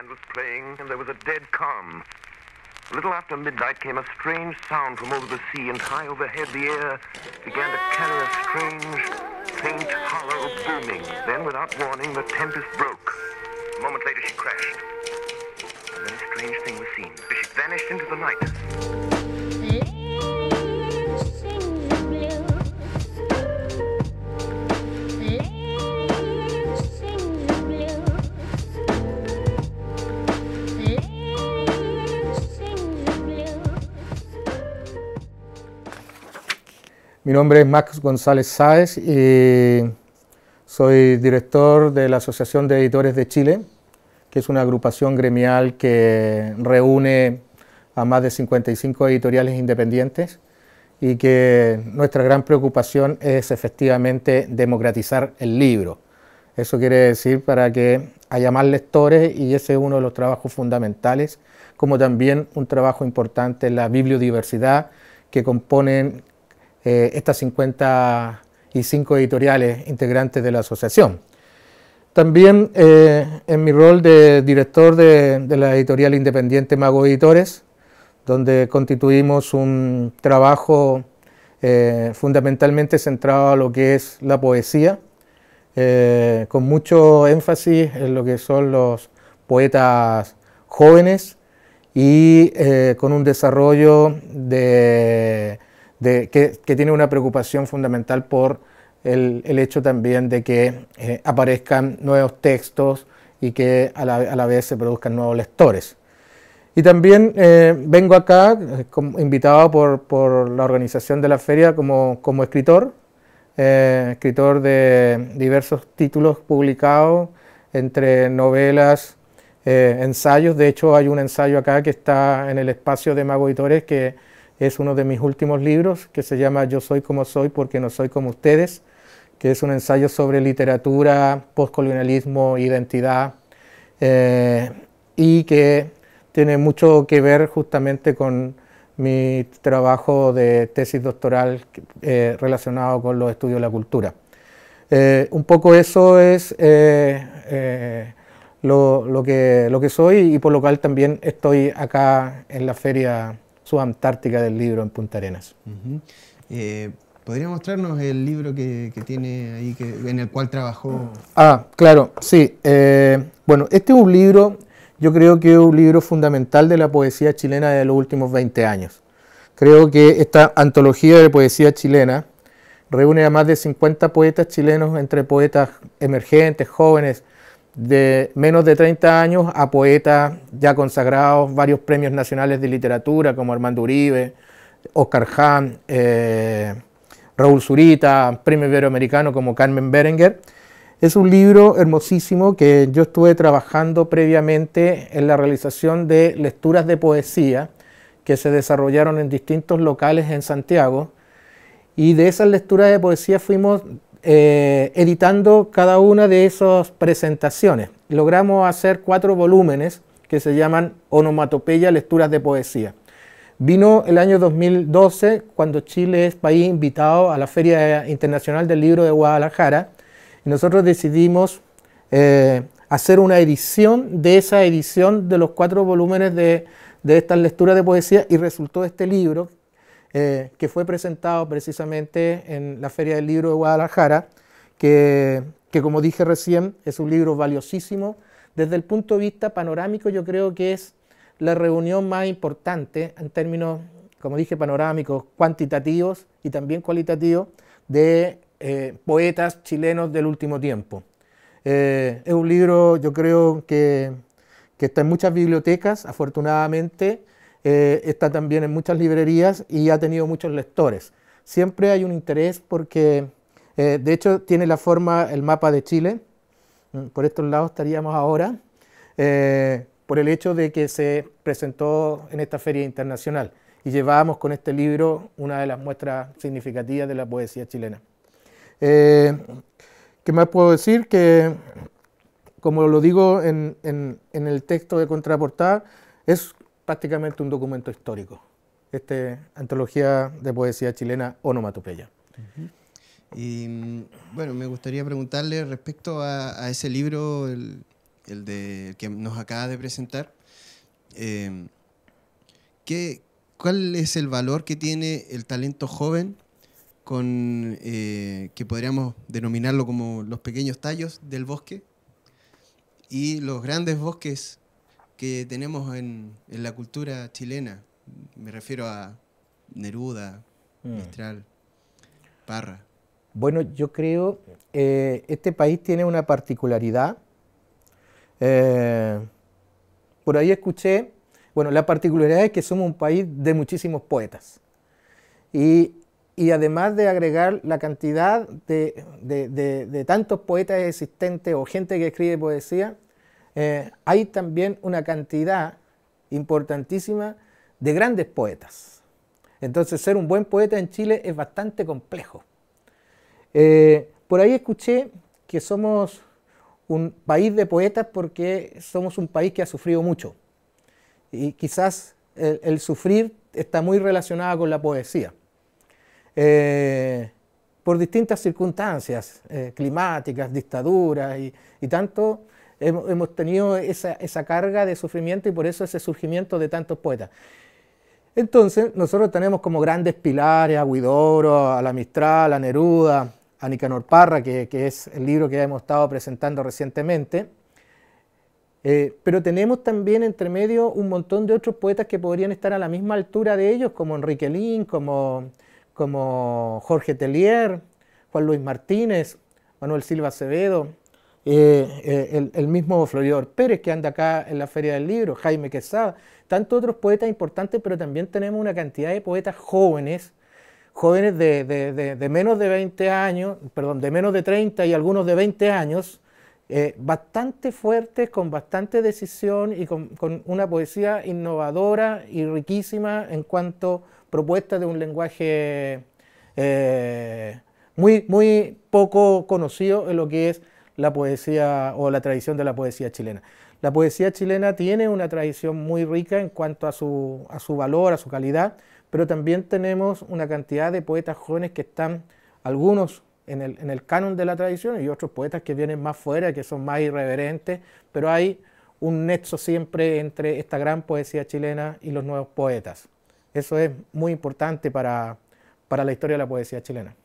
band was playing, and there was a dead calm. A little after midnight came a strange sound from over the sea, and high overhead the air began to carry a strange, faint, hollow booming. Then, without warning, the tempest broke. A moment later, she crashed. And then a strange thing was seen. She vanished into the night. Mi nombre es Max González Sáez y soy director de la Asociación de Editores de Chile, que es una agrupación gremial que reúne a más de 55 editoriales independientes y que nuestra gran preocupación es efectivamente democratizar el libro. Eso quiere decir para que haya más lectores, y ese es uno de los trabajos fundamentales, como también un trabajo importante en la bibliodiversidad que componen estas 55 editoriales integrantes de la asociación. También en mi rol de director de la editorial independiente Mago Editores, donde constituimos un trabajo fundamentalmente centrado a lo que es la poesía, con mucho énfasis en lo que son los poetas jóvenes y con un desarrollo que tiene una preocupación fundamental por el hecho también de que aparezcan nuevos textos y que a la vez se produzcan nuevos lectores. Y también vengo acá invitado por la organización de la feria como escritor, escritor de diversos títulos publicados, entre novelas, ensayos. De hecho, hay un ensayo acá que está en el espacio de Mago Editores, que es uno de mis últimos libros, que se llama Yo soy como soy porque no soy como ustedes, que es un ensayo sobre literatura, postcolonialismo, identidad, y que tiene mucho que ver justamente con mi trabajo de tesis doctoral relacionado con los estudios de la cultura. Un poco eso es lo que soy, y por lo cual también estoy acá en la Feria Subantártica del Libro en Punta Arenas. ¿Podría mostrarnos el libro que tiene ahí, en el cual trabajó? Ah, claro, sí. Bueno, este es un libro, yo creo que es un libro fundamental de la poesía chilena de los últimos 20 años. Creo que esta antología de poesía chilena reúne a más de 50 poetas chilenos, entre poetas emergentes, jóvenes, de menos de 30 años, a poetas ya consagrados, varios premios nacionales de literatura como Armando Uribe, Oscar Hahn, Raúl Zurita, premio iberoamericano como Carmen Berenguer. Es un libro hermosísimo que yo estuve trabajando previamente en la realización de lecturas de poesía que se desarrollaron en distintos locales en Santiago, y de esas lecturas de poesía fuimos editando cada una de esas presentaciones. Logramos hacer 4 volúmenes que se llaman Onomatopeya, Lecturas de Poesía. Vino el año 2012, cuando Chile es país invitado a la Feria Internacional del Libro de Guadalajara, y nosotros decidimos hacer una edición de esa edición de los 4 volúmenes de estas lecturas de poesía, y resultó este libro, que fue presentado precisamente en la Feria del Libro de Guadalajara, que como dije recién, es un libro valiosísimo. Desde el punto de vista panorámico, yo creo que es la reunión más importante en términos, como dije, panorámicos, cuantitativos y también cualitativos, de poetas chilenos del último tiempo. Es un libro, yo creo que está en muchas bibliotecas, afortunadamente. Está también en muchas librerías y ha tenido muchos lectores. Siempre hay un interés porque, de hecho, tiene la forma, el mapa de Chile. Por estos lados estaríamos ahora, por el hecho de que se presentó en esta feria internacional. Y llevábamos con este libro una de las muestras significativas de la poesía chilena. ¿Qué más puedo decir? Que, como lo digo en el texto de contraportada, es prácticamente un documento histórico, esta antología de poesía chilena Onomatopeya. Y bueno, me gustaría preguntarle respecto a ese libro el que nos acaba de presentar, ¿cuál es el valor que tiene el talento joven que podríamos denominarlo como los pequeños tallos del bosque y los grandes bosques que tenemos en la cultura chilena? Me refiero a Neruda, Mistral, Parra. Bueno, yo creo este país tiene una particularidad. Por ahí escuché, bueno, la particularidad es que somos un país de muchísimos poetas. Y además de agregar la cantidad de tantos poetas existentes o gente que escribe poesía, hay también una cantidad importantísima de grandes poetas. Entonces, ser un buen poeta en Chile es bastante complejo. Por ahí escuché que somos un país de poetas porque somos un país que ha sufrido mucho. Y quizás el sufrir está muy relacionado con la poesía. Por distintas circunstancias climáticas, dictaduras y tanto, hemos tenido esa carga de sufrimiento y por eso ese surgimiento de tantos poetas. Entonces, nosotros tenemos como grandes pilares a Huidobro, a la Mistral, a Neruda, a Nicanor Parra, que es el libro que hemos estado presentando recientemente. Pero tenemos también entre medio un montón de otros poetas que podrían estar a la misma altura de ellos, como Enrique Lin, como Jorge Tellier, Juan Luis Martínez, Manuel Silva Acevedo, el mismo Floridor Pérez que anda acá en la Feria del Libro, Jaime Quesada, tantos otros poetas importantes, pero también tenemos una cantidad de poetas jóvenes de menos de 20 años, perdón, de menos de 30 y algunos de 20 años, bastante fuertes, con bastante decisión y con una poesía innovadora y riquísima en cuanto a propuestas de un lenguaje muy poco conocido en lo que es la poesía o la tradición de la poesía chilena. La poesía chilena tiene una tradición muy rica en cuanto a su valor, a su calidad, pero también tenemos una cantidad de poetas jóvenes que están, algunos en el canon de la tradición y otros poetas que vienen más fuera, que son más irreverentes, pero hay un nexo siempre entre esta gran poesía chilena y los nuevos poetas. Eso es muy importante para la historia de la poesía chilena.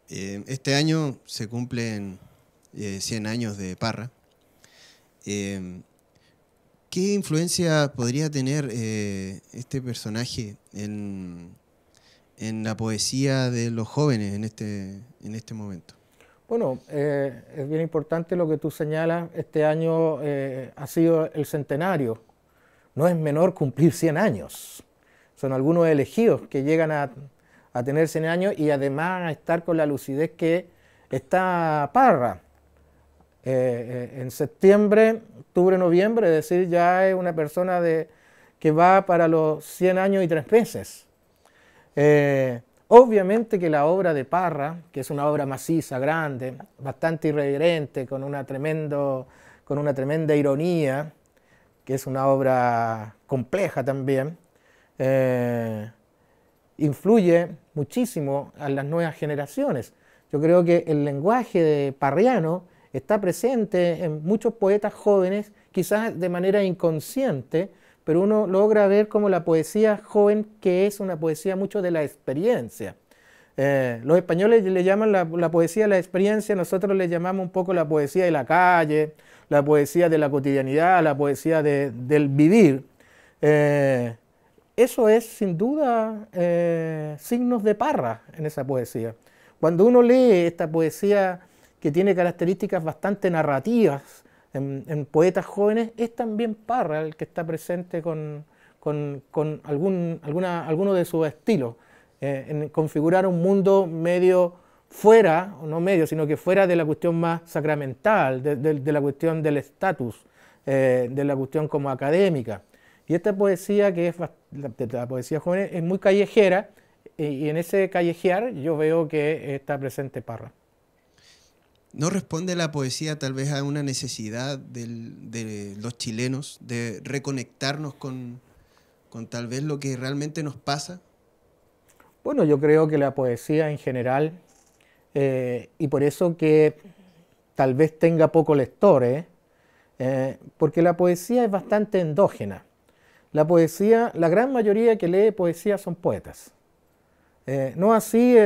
Este año se cumplen 100 años de Parra. ¿Qué influencia podría tener este personaje en la poesía de los jóvenes en este momento? Bueno, es bien importante lo que tú señalas. Este año ha sido el centenario. No es menor cumplir 100 años. Son algunos elegidos que llegan a tener 100 años y además a estar con la lucidez que está Parra. En septiembre, octubre, noviembre, es decir, ya es una persona que va para los 100 años y 3 meses. Obviamente que la obra de Parra, que es una obra maciza, grande, bastante irreverente, con una tremenda ironía, que es una obra compleja también, influye muchísimo a las nuevas generaciones. Yo creo que el lenguaje parriano está presente en muchos poetas jóvenes, quizás de manera inconsciente, pero uno logra ver como la poesía joven, que es una poesía mucho de la experiencia. Los españoles le llaman la poesía de la experiencia, nosotros le llamamos un poco la poesía de la calle, la poesía de la cotidianidad, la poesía del vivir. Eso es sin duda signos de Parra en esa poesía. Cuando uno lee esta poesía que tiene características bastante narrativas en poetas jóvenes, es también Parra el que está presente con alguno de sus estilos, en configurar un mundo medio fuera, o no medio, sino que fuera de la cuestión más sacramental, de la cuestión del estatus, de la cuestión como académica. Y esta poesía, que es la poesía joven, es muy callejera, y en ese callejear yo veo que está presente Parra. ¿No responde la poesía tal vez a una necesidad de los chilenos de reconectarnos con tal vez lo que realmente nos pasa? Bueno, yo creo que la poesía en general, y por eso que tal vez tenga pocos lectores, porque la poesía es bastante endógena. La poesía, la gran mayoría que lee poesía son poetas. No así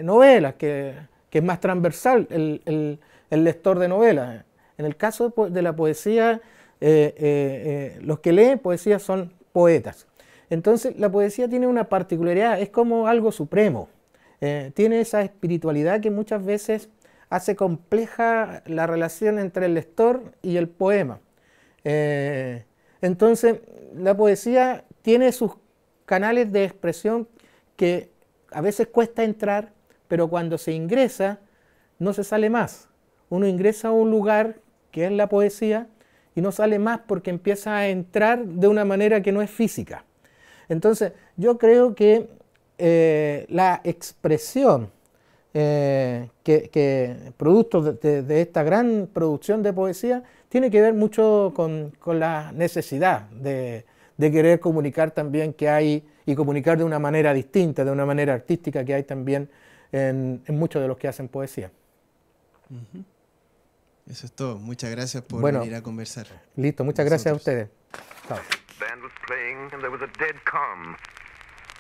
novelas, que es más transversal el lector de novelas. En el caso de la poesía, los que leen poesía son poetas. Entonces la poesía tiene una particularidad, es como algo supremo. Tiene esa espiritualidad que muchas veces hace compleja la relación entre el lector y el poema. Entonces la poesía tiene sus canales de expresión que a veces cuesta entrar, pero cuando se ingresa no se sale más. Uno ingresa a un lugar que es la poesía y no sale más porque empieza a entrar de una manera que no es física. Entonces yo creo que la expresión producto de esta gran producción de poesía tiene que ver mucho con la necesidad de querer comunicar también que hay, y comunicar de una manera distinta, de una manera artística que hay también en muchos de los que hacen poesía. Eso es todo. Muchas gracias por venir a conversar. Listo, muchas gracias a ustedes. Chao. Band was playing and there was a dead calm.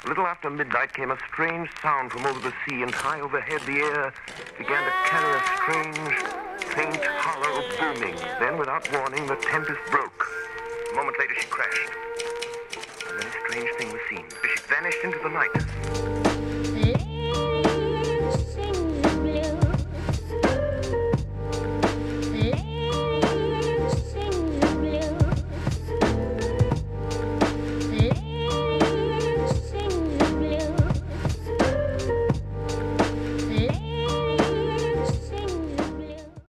A little after midnight came a strange sound from over the sea, and high overhead the air began to carry a strange, faint, hollow booming. Then, without warning, the tempest broke. A moment later she crashed. And then a strange thing was seen. She vanished into the night.